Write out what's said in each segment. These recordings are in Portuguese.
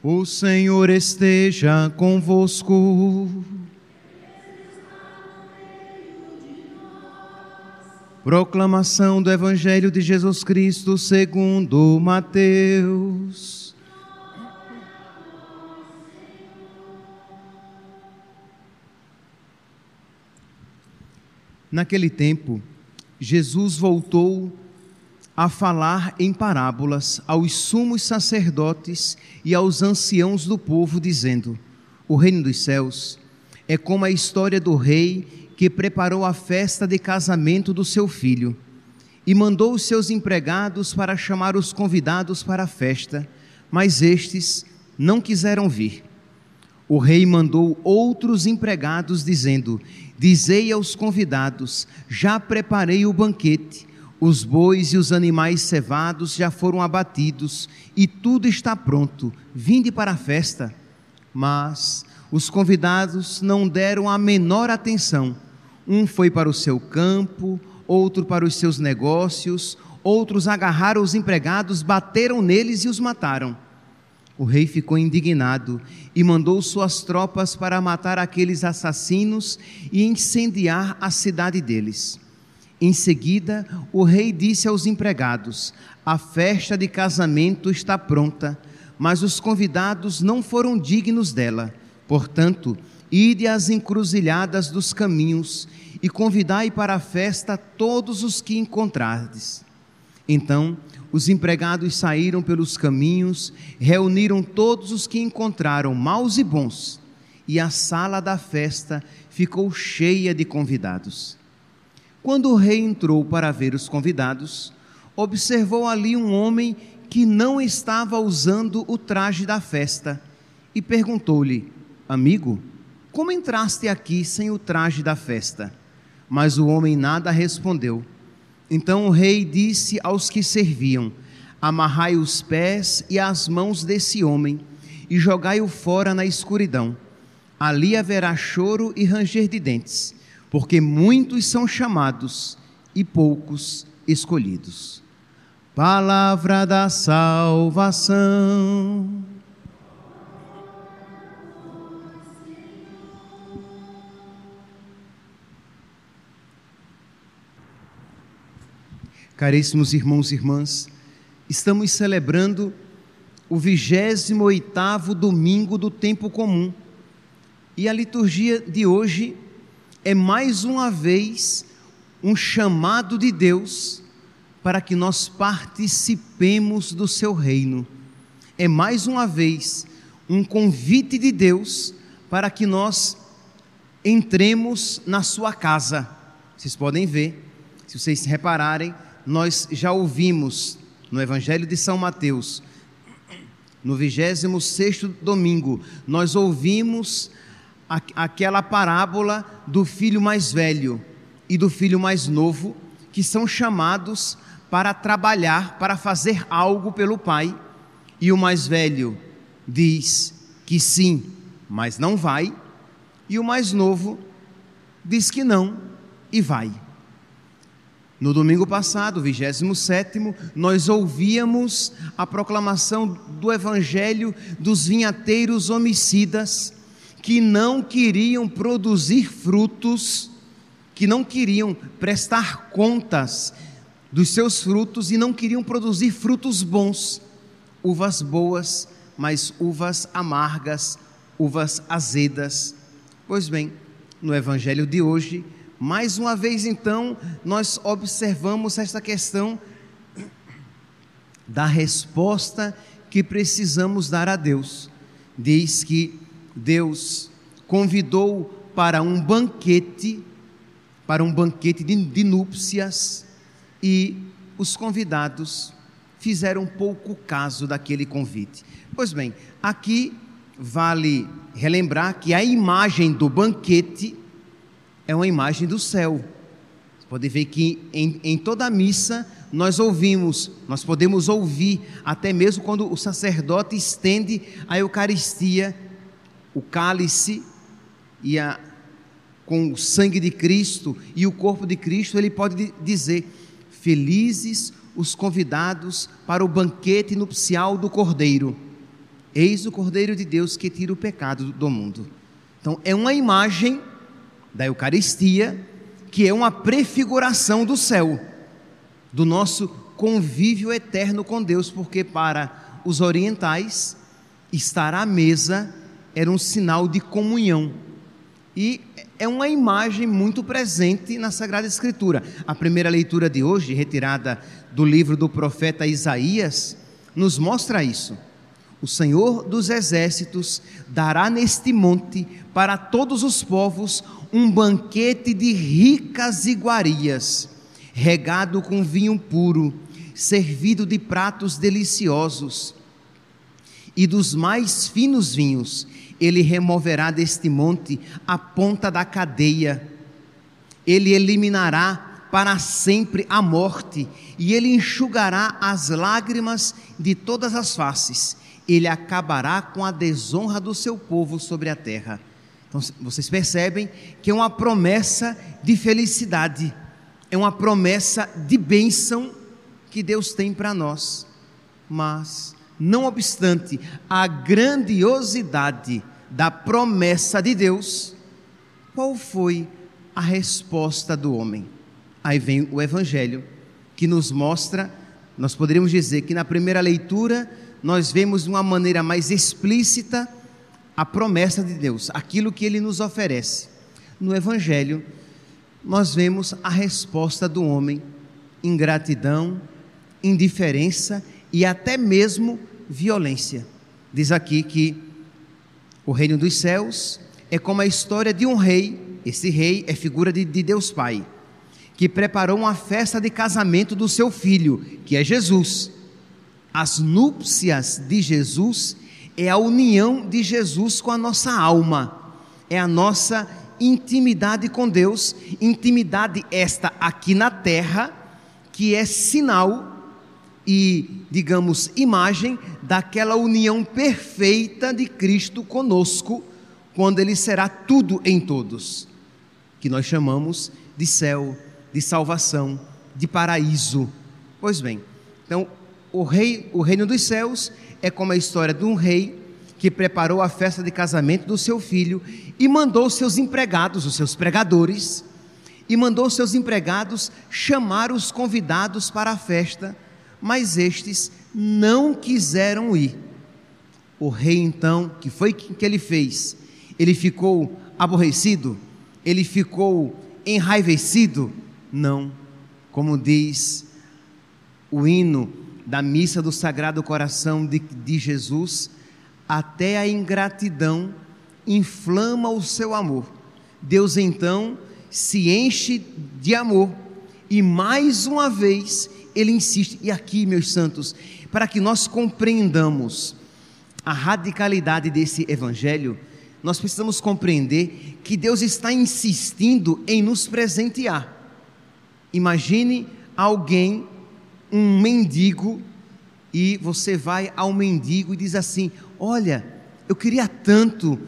O Senhor esteja convosco. Proclamação do Evangelho de Jesus Cristo segundo Mateus. Naquele tempo, Jesus voltou a falar em parábolas aos sumos sacerdotes e aos anciãos do povo, dizendo: o reino dos céus é como a história do rei que preparou a festa de casamento do seu filho e mandou os seus empregados para chamar os convidados para a festa, mas estes não quiseram vir. O rei mandou outros empregados, dizendo: dizei aos convidados: já preparei o banquete, os bois e os animais cevados já foram abatidos e tudo está pronto, vinde para a festa. Mas os convidados não deram a menor atenção. Um foi para o seu campo, outro para os seus negócios, outros agarraram os empregados, bateram neles e os mataram. O rei ficou indignado e mandou suas tropas para matar aqueles assassinos e incendiar a cidade deles. Em seguida, o rei disse aos empregados: a festa de casamento está pronta, mas os convidados não foram dignos dela. Portanto, ide às encruzilhadas dos caminhos e convidai para a festa todos os que encontrardes. Então, os empregados saíram pelos caminhos, reuniram todos os que encontraram, maus e bons, e a sala da festa ficou cheia de convidados. Quando o rei entrou para ver os convidados, observou ali um homem que não estava usando o traje da festa e perguntou-lhe: amigo, como entraste aqui sem o traje da festa? Mas o homem nada respondeu. Então o rei disse aos que serviam: amarrai os pés e as mãos desse homem e jogai-o fora na escuridão. Ali haverá choro e ranger de dentes, porque muitos são chamados e poucos escolhidos. Palavra da salvação. Caríssimos irmãos e irmãs, estamos celebrando o 28º domingo do tempo comum, e a liturgia de hoje é mais uma vez um chamado de Deus para que nós participemos do seu reino. É mais uma vez um convite de Deus para que nós entremos na sua casa. Vocês podem ver, se vocês repararem, nós já ouvimos no Evangelho de São Mateus, no 26º domingo, nós ouvimos aquela parábola do filho mais velho e do filho mais novo, que são chamados para trabalhar, para fazer algo pelo pai, e o mais velho diz que sim, mas não vai, e o mais novo diz que não e vai. No domingo passado, 27º, nós ouvíamos a proclamação do Evangelho dos vinhateiros homicidas, que não queriam produzir frutos, que não queriam prestar contas dos seus frutos e não queriam produzir frutos bons, uvas boas, mas uvas amargas, uvas azedas. Pois bem, no Evangelho de hoje, mais uma vez então, nós observamos esta questão da resposta que precisamos dar a Deus. Diz que Deus convidou para um banquete de núpcias, e os convidados fizeram pouco caso daquele convite. Pois bem, aqui vale relembrar que a imagem do banquete é uma imagem do céu. Você pode ver que em toda a missa nós podemos ouvir, até mesmo quando o sacerdote estende a Eucaristia, o cálice com o sangue de Cristo e o corpo de Cristo, ele pode dizer: felizes os convidados para o banquete nupcial do Cordeiro. Eis o Cordeiro de Deus que tira o pecado do mundo. Então é uma imagem da Eucaristia, que é uma prefiguração do céu, do nosso convívio eterno com Deus, porque para os orientais, estar à mesa era um sinal de comunhão, e é uma imagem muito presente na Sagrada Escritura. A primeira leitura de hoje, retirada do livro do profeta Isaías, nos mostra isso. O Senhor dos Exércitos dará neste monte para todos os povos um banquete de ricas iguarias, regado com vinho puro, servido de pratos deliciosos e dos mais finos vinhos. Ele removerá deste monte a ponta da cadeia, ele eliminará para sempre a morte, e ele enxugará as lágrimas de todas as faces. Ele acabará com a desonra do seu povo sobre a terra. Então vocês percebem que é uma promessa de felicidade, é uma promessa de bênção que Deus tem para nós. Mas, não obstante a grandiosidade da promessa de Deus, qual foi a resposta do homem? Aí vem o Evangelho, que nos mostra, nós poderíamos dizer que na primeira leitura nós vemos de uma maneira mais explícita a promessa de Deus, aquilo que Ele nos oferece. No Evangelho nós vemos a resposta do homem: ingratidão, indiferença e até mesmo violência. Diz aqui que o reino dos céus é como a história de um rei. Esse rei é figura de Deus Pai, que preparou uma festa de casamento do seu filho, que é Jesus. As núpcias de Jesus é a união de Jesus com a nossa alma, é a nossa intimidade com Deus, intimidade esta aqui na terra, que é sinal e, digamos, imagem daquela união perfeita de Cristo conosco, quando Ele será tudo em todos, que nós chamamos de céu, de salvação, de paraíso. Pois bem, então o reino dos céus é como a história de um rei que preparou a festa de casamento do seu filho e mandou seus empregados, os seus pregadores, e mandou seus empregados chamar os convidados para a festa, mas estes não quiseram ir. O rei então, que foi que ele fez? Ele ficou aborrecido? Ele ficou enraivecido? Não, como diz o hino da missa do Sagrado Coração de Jesus, até a ingratidão inflama o seu amor. Deus então se enche de amor e mais uma vez Ele insiste. E aqui, meus santos, para que nós compreendamos a radicalidade desse Evangelho, nós precisamos compreender que Deus está insistindo em nos presentear. Imagine alguém, um mendigo, e você vai ao mendigo e diz assim: olha, eu queria tanto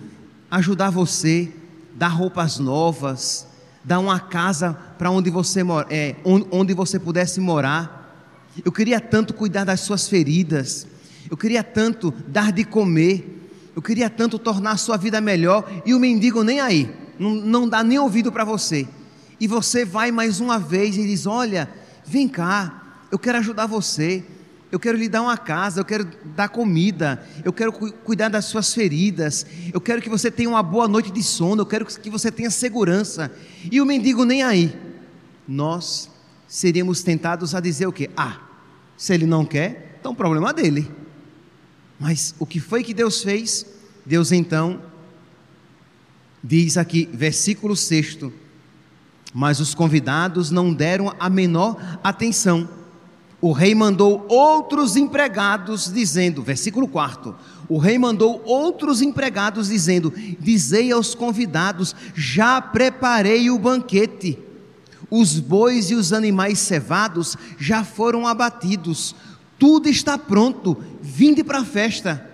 ajudar você, dar roupas novas, dar uma casa para onde você pudesse morar, eu queria tanto cuidar das suas feridas, eu queria tanto dar de comer, eu queria tanto tornar a sua vida melhor, e o mendigo nem aí, não dá nem ouvido para você, e você vai mais uma vez e diz: olha, vem cá, eu quero ajudar você, eu quero lhe dar uma casa, eu quero dar comida, eu quero cuidar das suas feridas, eu quero que você tenha uma boa noite de sono, eu quero que você tenha segurança, e o mendigo nem aí. Nós seríamos tentados a dizer o quê? Se ele não quer, então o problema é dele. Mas o que foi que Deus fez? Deus então diz aqui, versículo 6, mas os convidados não deram a menor atenção. O rei mandou outros empregados dizendo, versículo 4, o rei mandou outros empregados dizendo: dizei aos convidados, já preparei o banquete, os bois e os animais cevados já foram abatidos, tudo está pronto, vinde para a festa.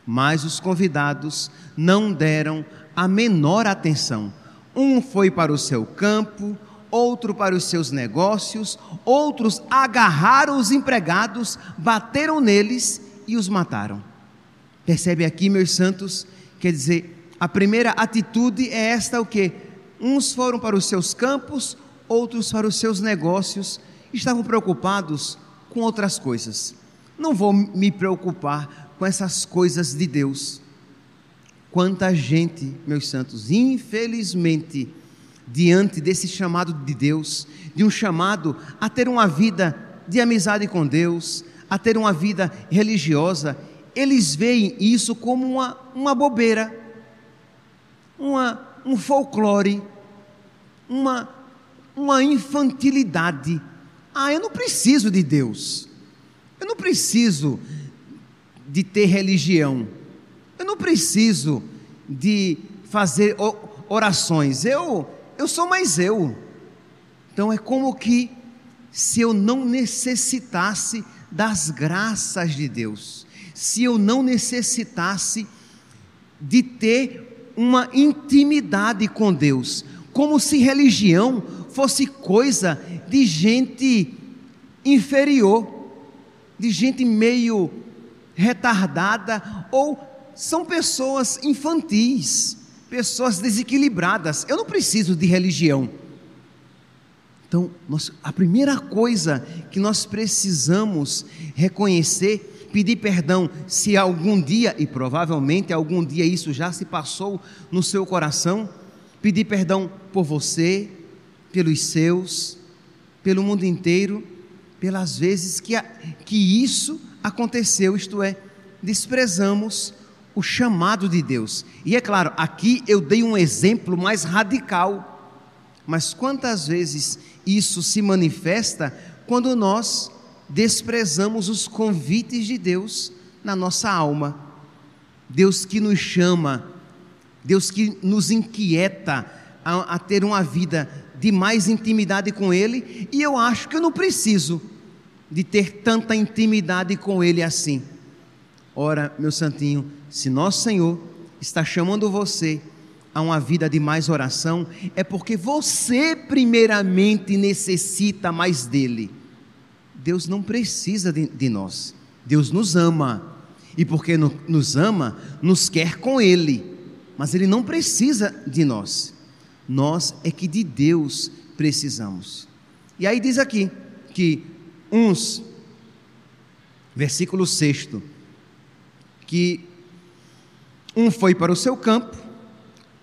Mas os convidados não deram a menor atenção. Um foi para o seu campo, outro para os seus negócios, outros agarraram os empregados, bateram neles e os mataram. Percebe aqui, meus santos? Quer dizer, a primeira atitude é esta, o quê? Uns foram para os seus campos, outros para os seus negócios, estavam preocupados com outras coisas. Não vou me preocupar com essas coisas de Deus. Quanta gente, meus santos, infelizmente, diante desse chamado de Deus, de um chamado a ter uma vida de amizade com Deus, a ter uma vida religiosa, eles veem isso como uma bobeira, um folclore, uma infantilidade. Eu não preciso de Deus, eu não preciso de ter religião, eu não preciso de fazer orações, eu sou mais eu. Então é como que se eu não necessitasse das graças de Deus, se eu não necessitasse de ter uma intimidade com Deus, como se religião fosse coisa de gente inferior, de gente meio retardada, ou são pessoas infantis, pessoas desequilibradas. Eu não preciso de religião. Então, a primeira coisa que nós precisamos reconhecer, pedir perdão, se algum dia, e provavelmente algum dia isso já se passou no seu coração, pedir perdão por você, pelos seus, pelo mundo inteiro, pelas vezes que isso aconteceu, isto é, desprezamos o chamado de Deus. E é claro, aqui eu dei um exemplo mais radical, mas quantas vezes isso se manifesta quando nós desprezamos os convites de Deus na nossa alma. Deus que nos chama, Deus que nos inquieta a ter uma vida de mais intimidade com Ele, e eu acho que eu não preciso de ter tanta intimidade com Ele assim. Ora, meu santinho, se nosso Senhor está chamando você a uma vida de mais oração, é porque você primeiramente necessita mais dele. Deus não precisa de nós, Deus nos ama, e porque nos ama, nos quer com Ele, mas Ele não precisa de nós, nós é que de Deus precisamos. E aí diz aqui, que uns, versículo 6, que um foi para o seu campo,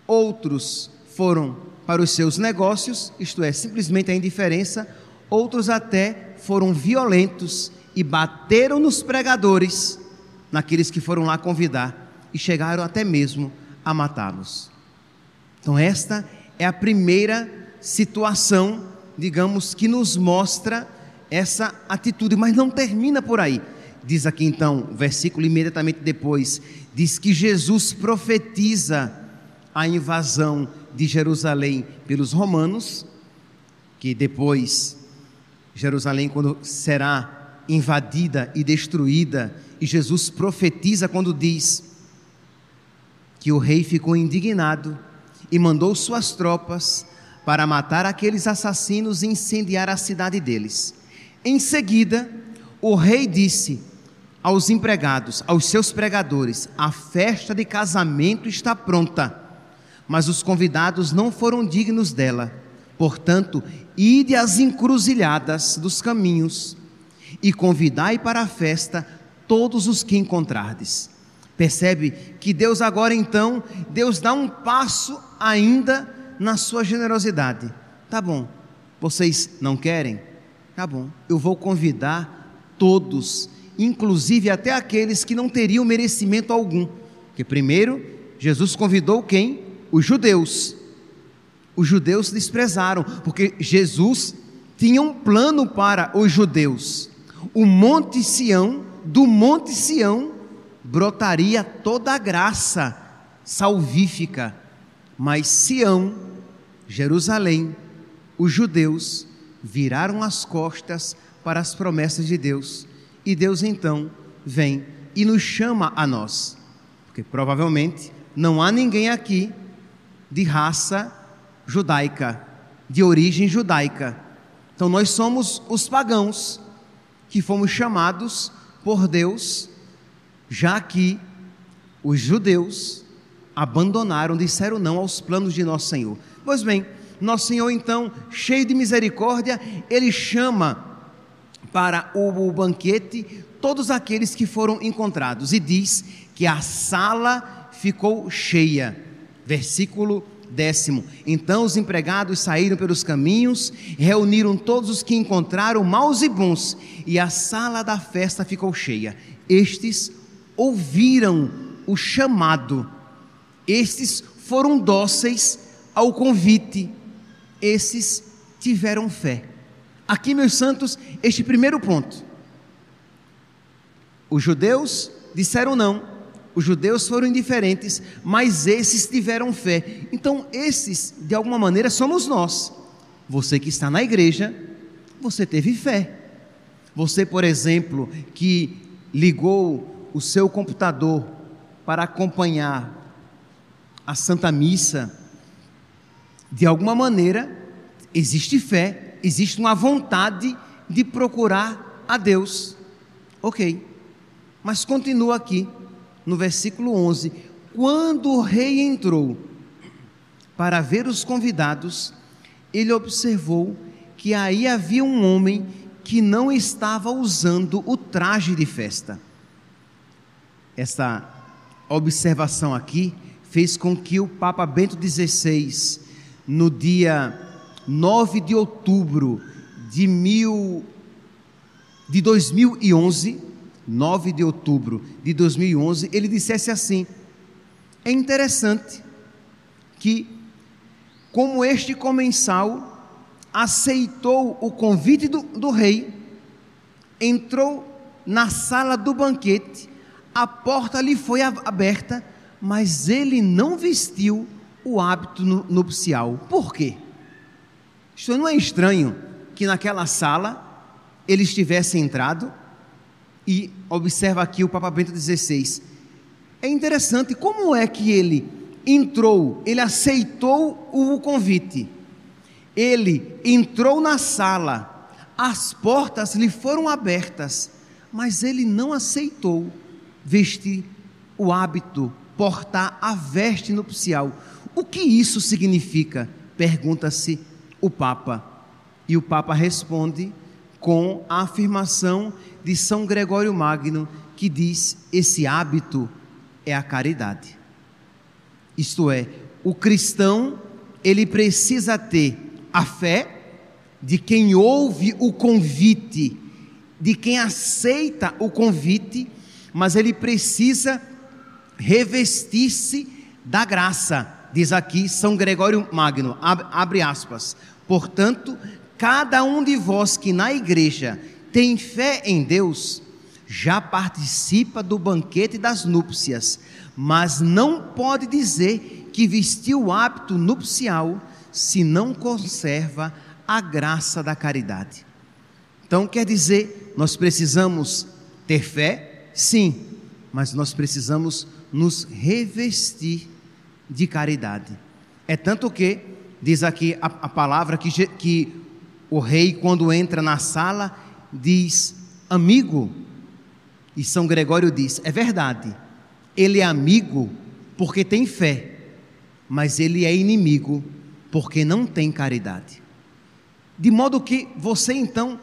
outros foram para os seus negócios, isto é, simplesmente a indiferença, outros até foram violentos e bateram nos pregadores, naqueles que foram lá convidar, e chegaram até mesmo a matá-los. Então esta é a primeira situação, digamos, que nos mostra essa atitude, mas não termina por aí. Diz aqui então, o versículo imediatamente depois, diz que Jesus profetiza a invasão de Jerusalém pelos romanos, que depois Jerusalém, quando será invadida e destruída, e Jesus profetiza quando diz que o rei ficou indignado e mandou suas tropas para matar aqueles assassinos e incendiar a cidade deles. Em seguida, o rei disse aos empregados, aos seus pregadores: a festa de casamento está pronta, mas os convidados não foram dignos dela. Portanto, ide às encruzilhadas dos caminhos e convidai para a festa todos os que encontrardes. Percebe que Deus agora então, Deus dá um passo ainda na sua generosidade. Tá bom, vocês não querem? Tá bom, eu vou convidar todos, inclusive até aqueles que não teriam merecimento algum. Porque primeiro, Jesus convidou quem? Os judeus. Os judeus desprezaram, porque Jesus tinha um plano para os judeus. O Monte Sião, do Monte Sião, brotaria toda a graça salvífica. Mas Sião, Jerusalém, os judeus viraram as costas para as promessas de Deus. E Deus então vem e nos chama a nós. Porque provavelmente não há ninguém aqui de raça judaica, de origem judaica. Então nós somos os pagãos que fomos chamados por Deus já aqui os judeus abandonaram, disseram não aos planos de Nosso Senhor. Pois bem, Nosso Senhor então, cheio de misericórdia, Ele chama para o banquete todos aqueles que foram encontrados e diz que a sala ficou cheia. Versículo 10. Então os empregados saíram pelos caminhos, reuniram todos os que encontraram, maus e bons, e a sala da festa ficou cheia. Estes ouviram o chamado, estes foram dóceis ao convite, esses tiveram fé. Aqui, meus santos, este primeiro ponto. Os judeus disseram não, os judeus foram indiferentes, mas esses tiveram fé. Então esses, de alguma maneira, somos nós. Você que está na igreja, você teve fé. Você, por exemplo, que ligou o seu computador para acompanhar a Santa Missa, de alguma maneira, existe fé, existe uma vontade de procurar a Deus. Ok, mas continua aqui, no versículo 11, quando o rei entrou para ver os convidados, ele observou que aí havia um homem que não estava usando o traje de festa. Essa observação aqui fez com que o Papa Bento XVI, no dia 9 de outubro de 2011, 9 de outubro de 2011, ele dissesse assim: é interessante que, como este comensal aceitou o convite do rei, entrou na sala do banquete, a porta lhe foi aberta, mas ele não vestiu o hábito nupcial. Por quê? Isto não é estranho que naquela sala ele estivesse entrado? E observa aqui o Papa Bento XVI. É interessante como é que ele entrou, ele aceitou o convite, ele entrou na sala, as portas lhe foram abertas, mas ele não aceitou vestir o hábito, portar a veste nupcial. O que isso significa? Pergunta-se o Papa. E o Papa responde com a afirmação de São Gregório Magno, que diz: esse hábito é a caridade. Isto é, o cristão, ele precisa ter a fé de quem ouve o convite, de quem aceita o convite, mas ele precisa revestir-se da graça. Diz aqui São Gregório Magno, abre aspas, portanto, cada um de vós que na igreja tem fé em Deus, já participa do banquete das núpcias, mas não pode dizer que vestiu o hábito nupcial se não conserva a graça da caridade. Então quer dizer, nós precisamos ter fé, sim, mas nós precisamos nos revestir de caridade. É tanto que, diz aqui a palavra que o rei, quando entra na sala, diz: amigo. E São Gregório diz: é verdade, ele é amigo porque tem fé, mas ele é inimigo porque não tem caridade. De modo que você então,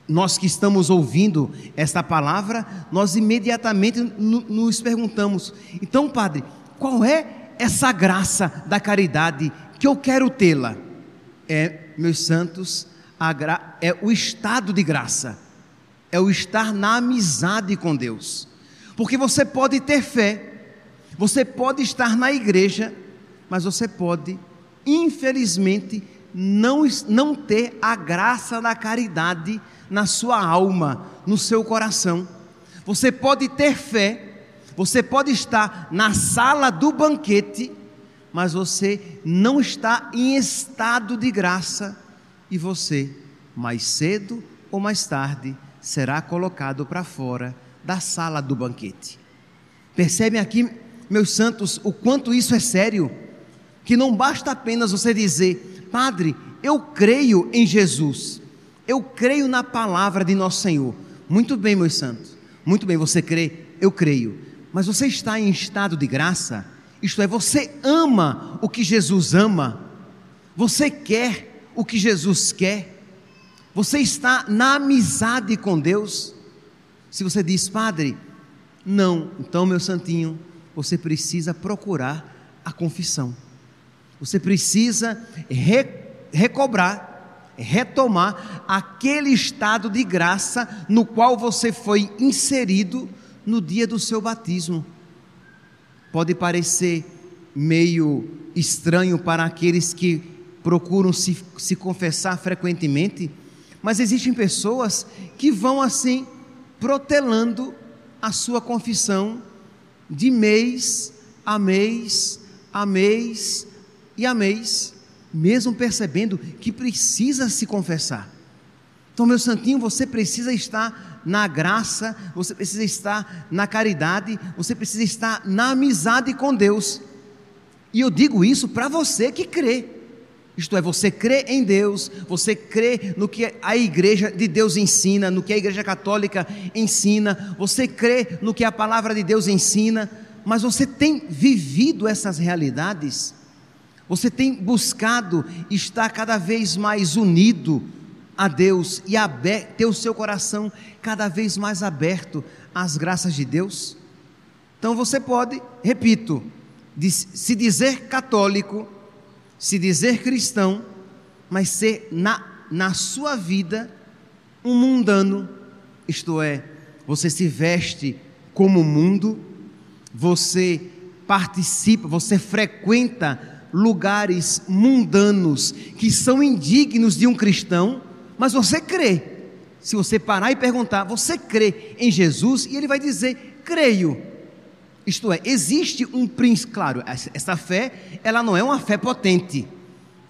nós que estamos ouvindo esta palavra, nós imediatamente nos perguntamos: então, padre, qual é essa graça da caridade que eu quero tê-la? Meus santos, é o estado de graça, é o estar na amizade com Deus. Porque você pode ter fé, você pode estar na igreja, mas você pode, infelizmente, não ter a graça da caridade na sua alma, no seu coração. Você pode ter fé, você pode estar na sala do banquete, mas você não está em estado de graça, e você, mais cedo ou mais tarde, será colocado para fora da sala do banquete. Percebem aqui, meus santos, o quanto isso é sério? Que não basta apenas você dizer: padre, eu creio em Jesus, eu creio na palavra de nosso Senhor. Muito bem, meus santos, muito bem, você crê, eu creio, mas você está em estado de graça, isto é, você ama o que Jesus ama, você quer o que Jesus quer, você está na amizade com Deus. Se você diz: padre, não, então, meu santinho, você precisa procurar a confissão, você precisa recobrar, retomar aquele estado de graça no qual você foi inserido no dia do seu batismo. Pode parecer meio estranho para aqueles que procuram se confessar frequentemente, mas existem pessoas que vão assim protelando a sua confissão de mês a mês, a mês e a mês, mesmo percebendo que precisa se confessar. Então, meu santinho, você precisa estar na graça, você precisa estar na caridade, você precisa estar na amizade com Deus. E eu digo isso para você que crê, isto é, você crê em Deus, você crê no que a Igreja de Deus ensina, no que a Igreja Católica ensina, você crê no que a Palavra de Deus ensina, mas você tem vivido essas realidades, você tem buscado estar cada vez mais unido a Deus e ter o seu coração cada vez mais aberto às graças de Deus. Então você pode, repito, se dizer católico, se dizer cristão, mas ser na sua vida um mundano, isto é, você se veste como o mundo, você participa, você frequenta lugares mundanos que são indignos de um cristão, mas você crê. Se você parar e perguntar: você crê em Jesus? E ele vai dizer: creio. Isto é, existe um princípio, claro, essa fé, ela não é uma fé potente,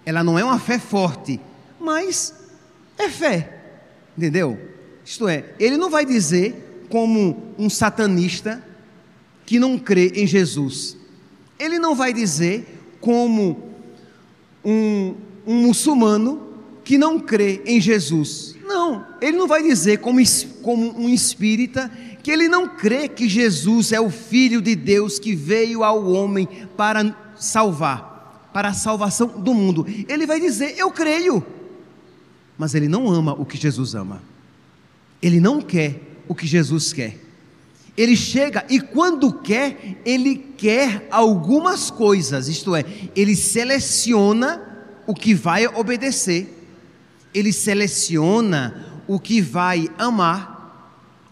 ela não é uma fé forte, mas é fé, entendeu? Isto é, ele não vai dizer como um satanista que não crê em Jesus, ele não vai dizer como um muçulmano que não crê em Jesus, não, ele não vai dizer como um espírita que ele não crê que Jesus é o Filho de Deus que veio ao homem para salvar, para a salvação do mundo. Ele vai dizer: eu creio, mas ele não ama o que Jesus ama, ele não quer o que Jesus quer. Ele chega e quando quer, ele quer algumas coisas, isto é, ele seleciona o que vai obedecer, ele seleciona o que vai amar,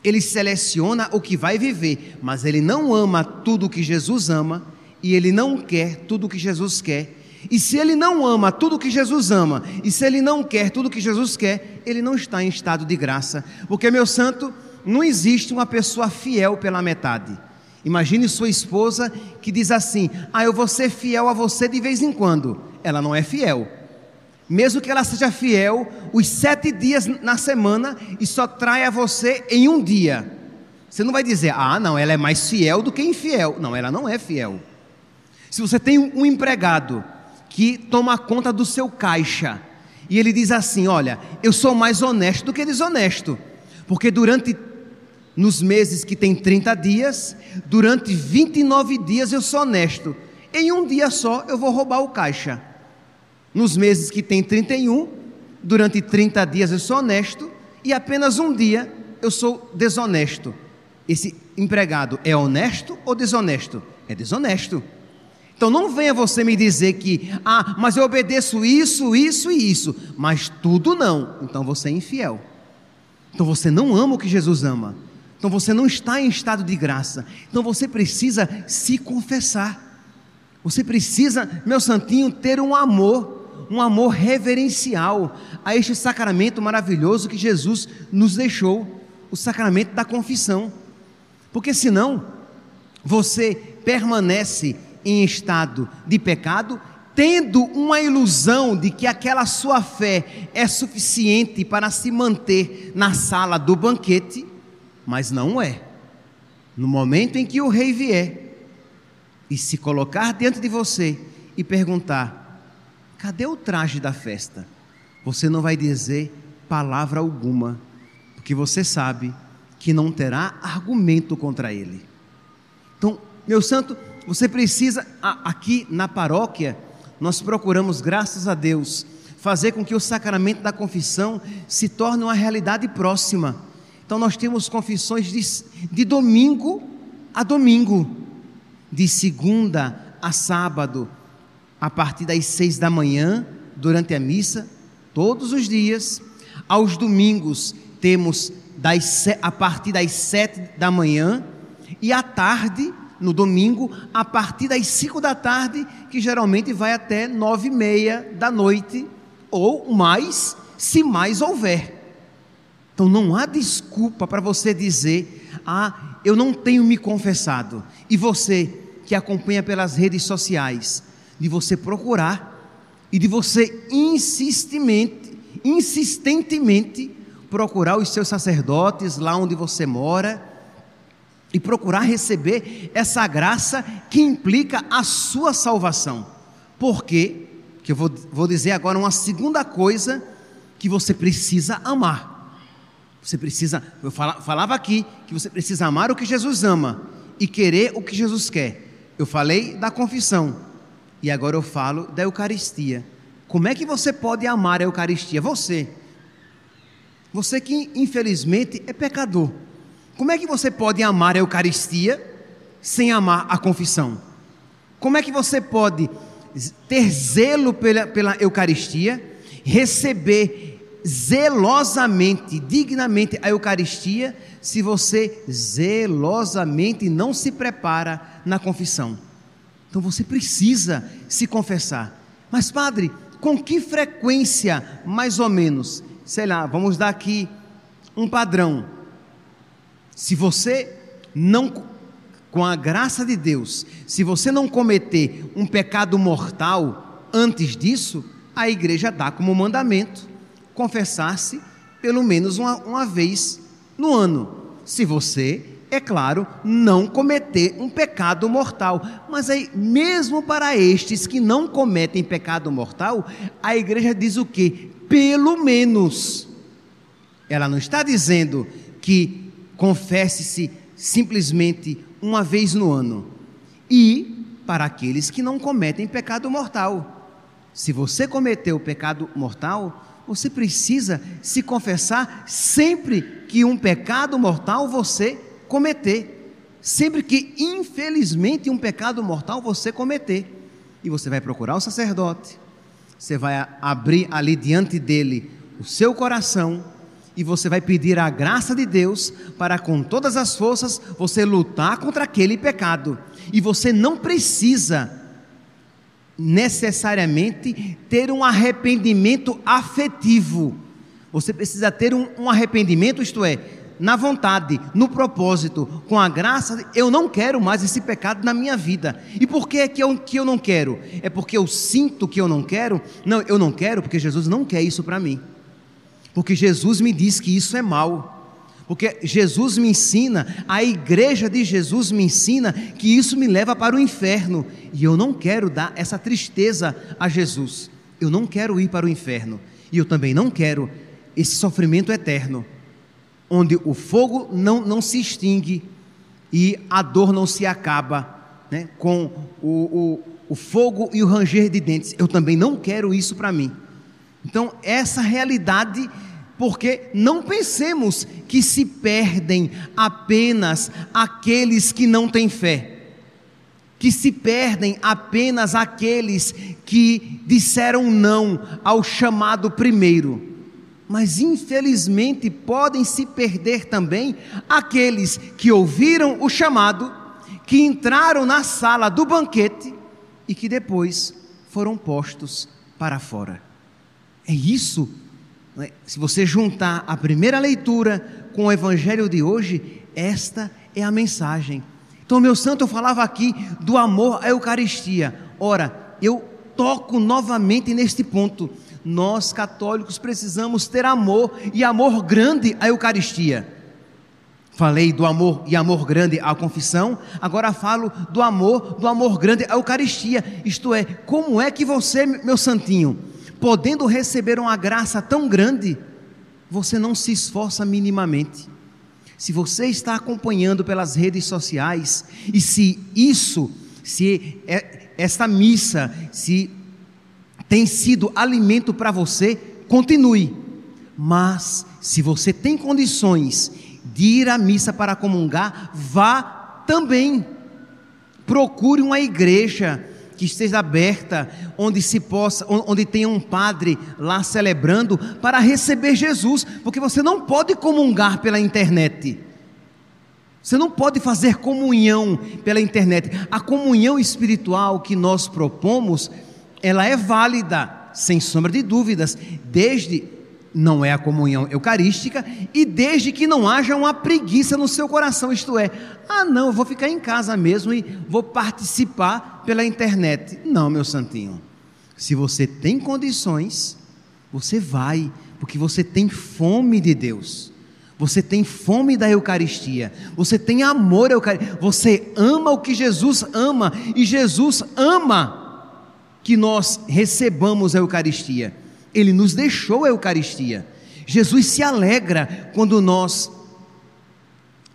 ele seleciona o que vai viver, mas ele não ama tudo o que Jesus ama, e ele não quer tudo o que Jesus quer. E se ele não ama tudo o que Jesus ama, e se ele não quer tudo o que Jesus quer, ele não está em estado de graça, porque, meu santo, não existe uma pessoa fiel pela metade. Imagine sua esposa que diz assim: eu vou ser fiel a você de vez em quando. Ela não é fiel. Mesmo que ela seja fiel os 7 dias na semana e só traia você em um dia, você não vai dizer: não, ela é mais fiel do que infiel. Não, ela não é fiel. Se você tem um empregado que toma conta do seu caixa e ele diz assim: olha, eu sou mais honesto do que desonesto, porque nos meses que tem 30 dias, durante 29 dias eu sou honesto, em um dia só eu vou roubar o caixa. Nos meses que tem 31, durante 30 dias eu sou honesto e apenas um dia eu sou desonesto. Esse empregado é honesto ou desonesto? É desonesto. Então não venha você me dizer que, mas eu obedeço isso, isso e isso, mas tudo não. Então você é infiel. Então você não ama o que Jesus ama. Então você não está em estado de graça. Então você precisa se confessar. Você precisa, meu santinho, ter um amor reverencial a este sacramento maravilhoso que Jesus nos deixou, o sacramento da confissão, porque senão você permanece em estado de pecado, tendo uma ilusão de que aquela sua fé é suficiente para se manter na sala do banquete, mas não é. No momento em que o rei vier e se colocar diante de você e perguntar: cadê o traje da festa? Você não vai dizer palavra alguma, porque você sabe que não terá argumento contra ele. Então, meu santo, você precisa, aqui na paróquia, nós procuramos, graças a Deus, fazer com que o sacramento da confissão se torne uma realidade próxima. Então nós temos confissões de domingo a domingo, de segunda a sábado, a partir das 6 da manhã, durante a missa, todos os dias. Aos domingos temos a partir das 7 da manhã, e à tarde, no domingo, a partir das 5 da tarde, que geralmente vai até 9h30 da noite, ou mais, se mais houver. Então não há desculpa para você dizer: eu não tenho me confessado. E você que acompanha pelas redes sociais, de você procurar e de você insistentemente procurar os seus sacerdotes lá onde você mora e procurar receber essa graça que implica a sua salvação. Por quê? Que eu vou dizer agora uma segunda coisa que você precisa amar. Você precisa, eu falava aqui que você precisa amar o que Jesus ama e querer o que Jesus quer. Eu falei da confissão e agora eu falo da Eucaristia. Como é que você pode amar a Eucaristia? Você que infelizmente é pecador. Como é que você pode amar a Eucaristia sem amar a confissão? Como é que você pode ter zelo pela Eucaristia, receber zelosamente, dignamente a Eucaristia, se você zelosamente não se prepara na confissão? Então você precisa se confessar. Mas padre, com que frequência, mais ou menos? Sei lá, vamos dar aqui um padrão. Se você não, com a graça de Deus, se você não cometer um pecado mortal antes disso, a igreja dá como mandamento confessar-se pelo menos uma vez no ano. Se você, é claro, não cometer um pecado mortal. Mas aí, mesmo para estes que não cometem pecado mortal, a igreja diz o quê? Pelo menos. Ela não está dizendo que confesse-se simplesmente uma vez no ano. E para aqueles que não cometem pecado mortal. Se você cometeu pecado mortal, você precisa se confessar sempre que um pecado mortal você cometer. Sempre que, infelizmente, um pecado mortal você cometer. E você vai procurar o sacerdote, você vai abrir ali diante dele o seu coração, e você vai pedir a graça de Deus para, com todas as forças, você lutar contra aquele pecado. E você não precisa necessariamente ter um arrependimento afetivo. Você precisa ter um arrependimento, isto é, na vontade, no propósito, com a graça. Eu não quero mais esse pecado na minha vida. E por que é que eu não quero? É porque eu sinto que eu não quero? Não, eu não quero porque Jesus não quer isso para mim. Porque Jesus me diz que isso é mal, porque Jesus me ensina, a igreja de Jesus me ensina que isso me leva para o inferno, e eu não quero dar essa tristeza a Jesus. Eu não quero ir para o inferno, e eu também não quero esse sofrimento eterno, onde o fogo não se extingue e a dor não se acaba, né, com o fogo e o ranger de dentes. Eu também não quero isso para mim. Então, essa realidade, porque não pensemos que se perdem apenas aqueles que não têm fé, que se perdem apenas aqueles que disseram não ao chamado primeiro, mas infelizmente podem se perder também aqueles que ouviram o chamado, que entraram na sala do banquete e que depois foram postos para fora. É isso, né? Se você juntar a primeira leitura com o evangelho de hoje, esta é a mensagem. Então, meu santo, eu falava aqui do amor à Eucaristia. Ora, eu toco novamente neste ponto. Nós católicos precisamos ter amor, e amor grande à Eucaristia. Falei do amor e amor grande à confissão, agora falo do amor grande à Eucaristia. Isto é, como é que você, meu santinho, podendo receber uma graça tão grande, você não se esforça minimamente? Se você está acompanhando pelas redes sociais, e esta missa, se tem sido alimento para você, continue. Mas, se você tem condições de ir à missa para comungar, vá também. Procure uma igreja que esteja aberta, onde tenha um padre lá celebrando, para receber Jesus, porque você não pode comungar pela internet. Você não pode fazer comunhão pela internet. A comunhão espiritual que nós propomos, ela é válida, sem sombra de dúvidas, não é a comunhão eucarística, e desde que não haja uma preguiça no seu coração, isto é, não, eu vou ficar em casa mesmo e vou participar pela internet. Não, meu santinho, se você tem condições, você vai, porque você tem fome de Deus, você tem fome da Eucaristia, você tem amor à Eucaristia, você ama o que Jesus ama, e Jesus ama que nós recebamos a Eucaristia. Ele nos deixou a Eucaristia. Jesus se alegra quando nós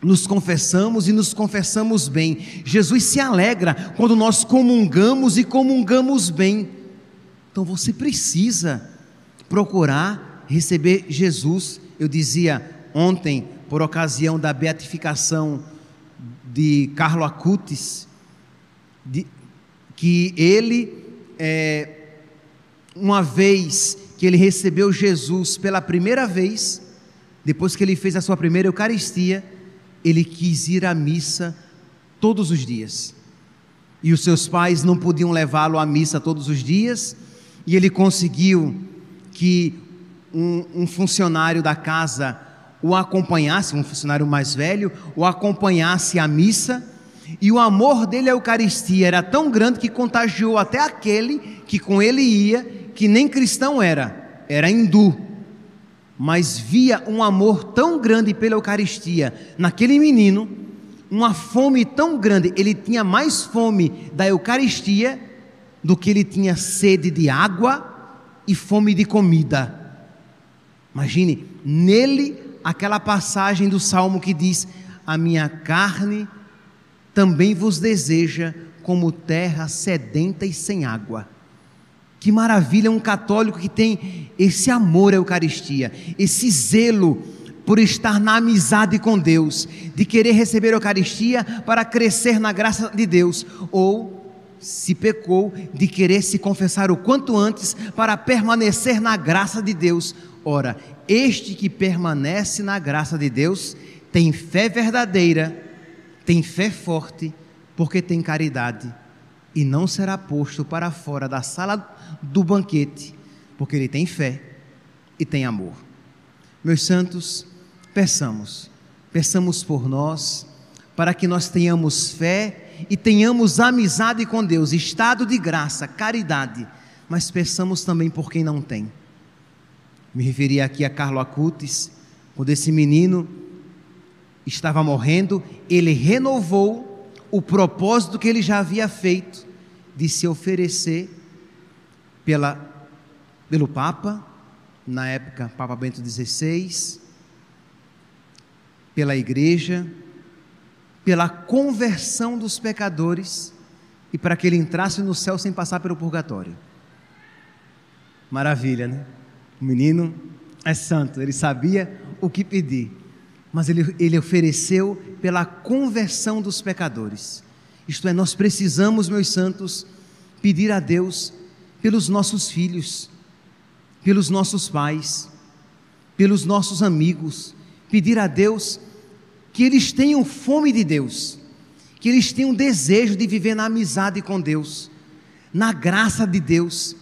nos confessamos e nos confessamos bem. Jesus se alegra quando nós comungamos e comungamos bem. Então você precisa procurar receber Jesus. Eu dizia ontem, por ocasião da beatificação de Carlo Acutis, que ele, uma vez que ele recebeu Jesus pela primeira vez, depois que ele fez a sua primeira Eucaristia, ele quis ir à missa todos os dias, e os seus pais não podiam levá-lo à missa todos os dias, e ele conseguiu que um funcionário da casa o acompanhasse, um funcionário mais velho, o acompanhasse à missa, e o amor dele à Eucaristia era tão grande que contagiou até aquele que com ele ia, que nem cristão era hindu, mas via um amor tão grande pela Eucaristia naquele menino, uma fome tão grande. Ele tinha mais fome da Eucaristia do que ele tinha sede de água e fome de comida. Imagine, nele, aquela passagem do Salmo que diz: a minha carne também vos deseja como terra sedenta e sem água. Que maravilha um católico que tem esse amor à Eucaristia, esse zelo por estar na amizade com Deus, de querer receber a Eucaristia para crescer na graça de Deus, ou, se pecou, de querer se confessar o quanto antes para permanecer na graça de Deus. Ora, este que permanece na graça de Deus tem fé verdadeira, tem fé forte, porque tem caridade, e não será posto para fora da sala do banquete, porque ele tem fé e tem amor. Meus santos, peçamos por nós, para que nós tenhamos fé e tenhamos amizade com Deus, estado de graça, caridade, mas peçamos também por quem não tem. Me referi aqui a Carlo Acutis, quando esse menino estava morrendo, ele renovou o propósito que ele já havia feito, de se oferecer pelo Papa, na época Papa Bento XVI, pela igreja, pela conversão dos pecadores, e para que ele entrasse no céu sem passar pelo purgatório. Maravilha, né? O menino é santo, ele sabia o que pedir, mas ele ofereceu pela conversão dos pecadores. Isto é, nós precisamos, meus santos, pedir a Deus pelos nossos filhos, pelos nossos pais, pelos nossos amigos, pedir a Deus que eles tenham fome de Deus, que eles tenham desejo de viver na amizade com Deus, na graça de Deus,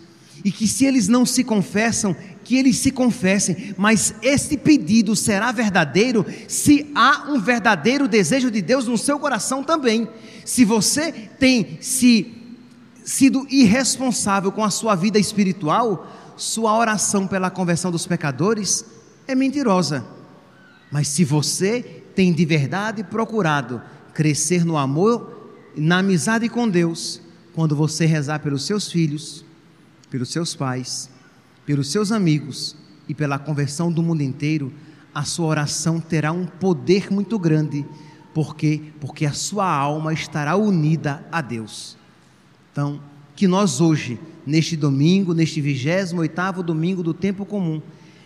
e que se eles não se confessam, que eles se confessem, mas este pedido será verdadeiro se há um verdadeiro desejo de Deus no seu coração também. Se você tem sido irresponsável com a sua vida espiritual, sua oração pela conversão dos pecadores é mentirosa. Mas se você tem de verdade procurado crescer no amor, na amizade com Deus, quando você rezar pelos seus filhos, pelos seus pais, pelos seus amigos e pela conversão do mundo inteiro, a sua oração terá um poder muito grande, porque a sua alma estará unida a Deus. Então, que nós hoje, neste domingo, neste 28º domingo do tempo comum,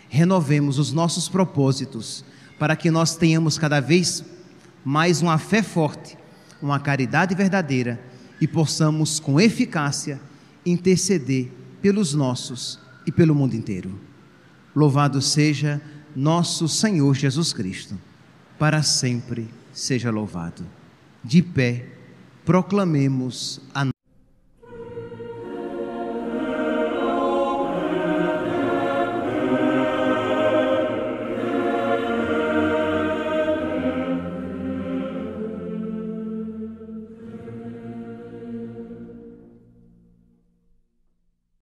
renovemos os nossos propósitos, para que nós tenhamos cada vez mais uma fé forte, uma caridade verdadeira, e possamos com eficácia interceder pelos nossos e pelo mundo inteiro. Louvado seja nosso Senhor Jesus Cristo, para sempre seja louvado. De pé, proclamemos a